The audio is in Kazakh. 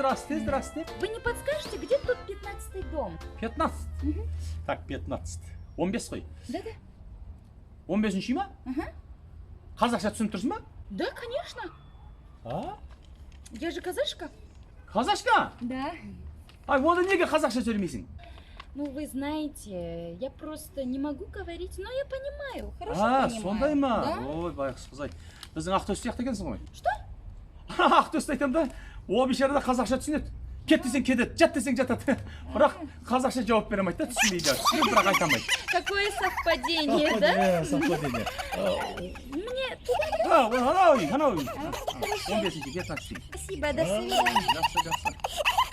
здравствуйте, здравствуйте. Вы не подскажете, где тут 15-й дом? 15. Мгм. Так, 15. 15 қой. Да-да. 15-ші ма? Ага. Қазақша түсініп тұрсың ба? Да, конечно. А? Я же казашка. Қазақша? Да. Ай, онда неге қазақша сөйлемейсің? Ну, вы знаете, я просто не могу говорить, но я понимаю, хорошо А, понимаю. сондай ма? Да? Ой, байғұс қыз ай. Біздің Ақтөс сияқты екенсің ғой. Что? Ақтөсті айтамын да, о бейшара да қазақша түсінеді. Кет десең кетеді, жат десең жатады. Бірақ қазақша жауап бере алмайды да, түсінбейді. Түсінеді, бірақ айта алмайды. Какое совпадение, да? Совпадение. Мне... Анау үй. 15-ші, 15-ші. Спасибо, до свидания. Жақсы, жақсы.